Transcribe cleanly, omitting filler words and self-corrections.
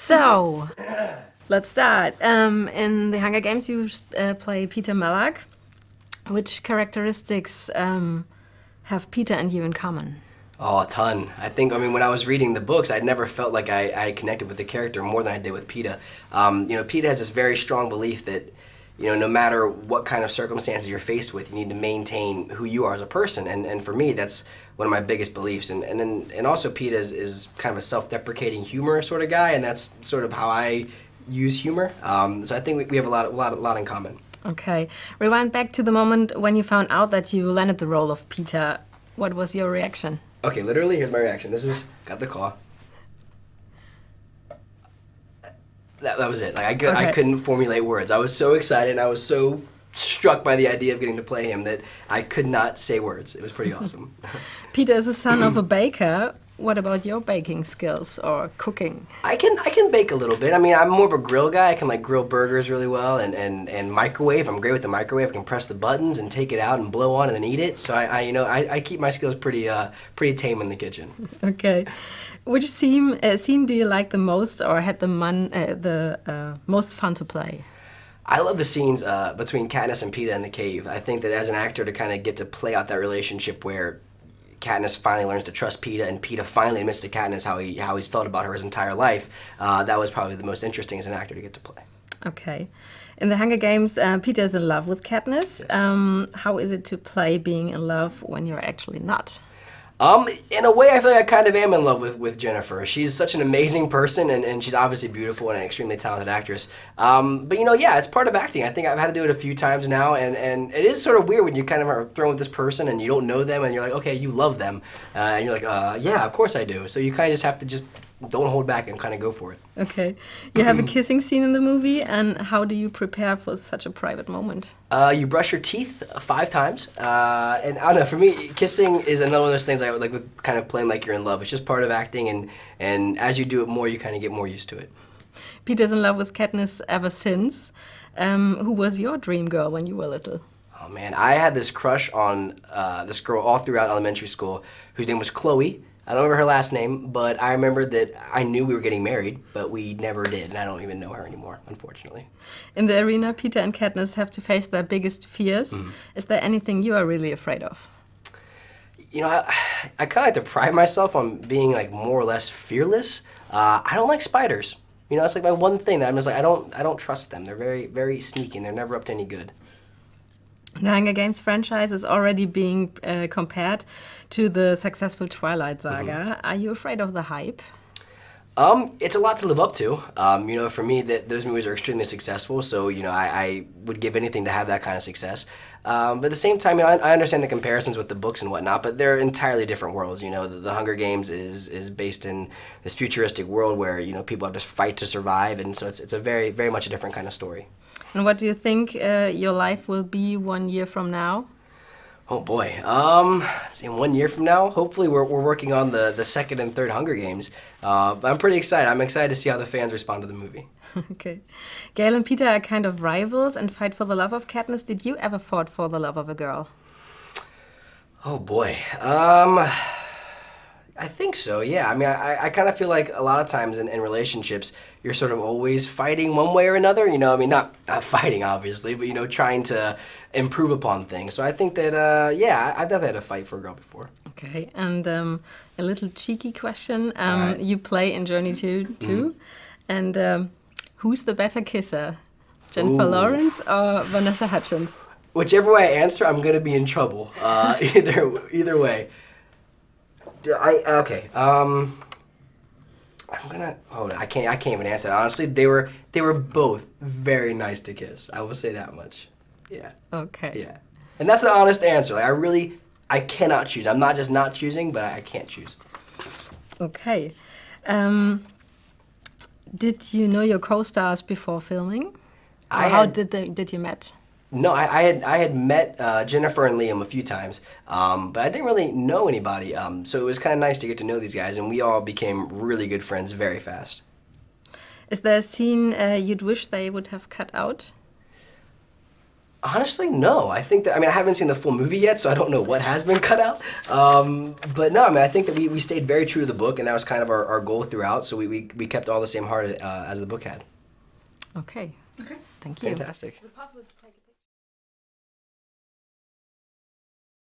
So, let's start. In the Hunger Games, you play Peeta Melark. Which characteristics have Peeta and you in common? Oh, a ton. I mean, when I was reading the books, I'd never felt like I connected with the character more than I did with Peeta. Peeta has this very strong belief that, no matter what kind of circumstances you're faced with, you need to maintain who you are as a person. And for me, that's one of my biggest beliefs. And also Peeta is kind of a self-deprecating humor sort of guy, and that's sort of how I use humor. So I think we have a lot in common. Okay. Rewind back to the moment when you found out that you landed the role of Peeta. What was your reaction? Okay, literally, here's my reaction. Got the call. That was it. Like I couldn't formulate words. I was so excited and I was so struck by the idea of getting to play him that I could not say words. It was pretty awesome. Peeta is the son of a baker. What about your baking skills or cooking? I can bake a little bit. I mean, I'm more of a grill guy. I can like grill burgers really well and microwave. I'm great with the microwave. I can press the buttons and take it out and blow on and then eat it. So I keep my skills pretty tame in the kitchen. Okay. Which scene do you like the most or had the most fun to play? I love the scenes between Katniss and Peeta in the cave. I think that as an actor to kind of get to play out that relationship where Katniss finally learns to trust Peeta, and Peeta finally admits to Katniss how he's felt about her his entire life. That was probably the most interesting as an actor to get to play. Okay. In the Hunger Games, Peeta is in love with Katniss. Yes. How is it to play being in love when you're actually not? In a way, I feel like I kind of am in love with Jennifer. She's such an amazing person, and she's obviously beautiful and an extremely talented actress. But yeah, it's part of acting. I think I've had to do it a few times now, and it is sort of weird when you kind of are thrown with this person and you don't know them, and you're like, okay, you love them, and you're like, yeah, of course I do. So you kind of just have to just don't hold back and kind of go for it. Okay. You have a kissing scene in the movie, and how do you prepare for such a private moment? You brush your teeth 5 times, and I don't know, for me, kissing is another one of those things I would like with kind of playing like you're in love. It's just part of acting, and as you do it more, you kind of get more used to it. Peeta's in love with Katniss ever since. Who was your dream girl when you were little? Oh man, I had this crush on this girl all throughout elementary school whose name was Chloe. I don't remember her last name, but I remember that I knew we were getting married, but we never did, and I don't even know her anymore, unfortunately. In the arena, Peeta and Katniss have to face their biggest fears. Is there anything you are really afraid of? I kind of like to pride myself on being like more or less fearless. I don't like spiders. That's like my one thing that I'm just like, I don't trust them. They're very, very sneaky, and they're never up to any good. The Hunger Games franchise is already being compared to the successful Twilight saga. Are you afraid of the hype? It's a lot to live up to. For me, those movies are extremely successful, so I would give anything to have that kind of success. But at the same time, I understand the comparisons with the books and whatnot, but they're entirely different worlds. The Hunger Games is based in this futuristic world where people have to fight to survive, and so it's a very, very much a different kind of story. And what do you think your life will be 1 year from now? Oh boy, let's see, in 1 year from now, hopefully we're working on the second and third Hunger Games. But I'm pretty excited. I'm excited to see how the fans respond to the movie. Okay. Gale and Peeta are kind of rivals and fight for the love of Katniss. Did you ever fight for the love of a girl? Oh boy, I think so, yeah. I mean, I kind of feel like a lot of times in relationships, you're sort of always fighting one way or another, I mean, not fighting, obviously, but, trying to improve upon things. So I think that, yeah, I definitely had to fight for a girl before. Okay, and a little cheeky question. Right. You play in Journey too, and who's the better kisser, Jennifer Lawrence or Vanessa Hudgens? Whichever way I answer, I'm going to be in trouble, either way. Okay. I'm gonna. Oh, I can't even answer that. Honestly, they were both very nice to kiss. I will say that much. Yeah. Okay. Yeah. And that's an honest answer. Like I cannot choose. I'm not just not choosing, but I can't choose. Okay. Did you know your co-stars before filming? How did you met? No, I had met Jennifer and Liam a few times, but I didn't really know anybody, so it was kind of nice to get to know these guys, and we all became really good friends very fast. Is there a scene you'd wish they would have cut out? Honestly, no. I think that, I mean, I haven't seen the full movie yet, so I don't know what has been cut out. But no, I mean, I think that we stayed very true to the book, and that was kind of our goal throughout, so we kept all the same heart as the book had. Okay. Okay. Thank you. Fantastic.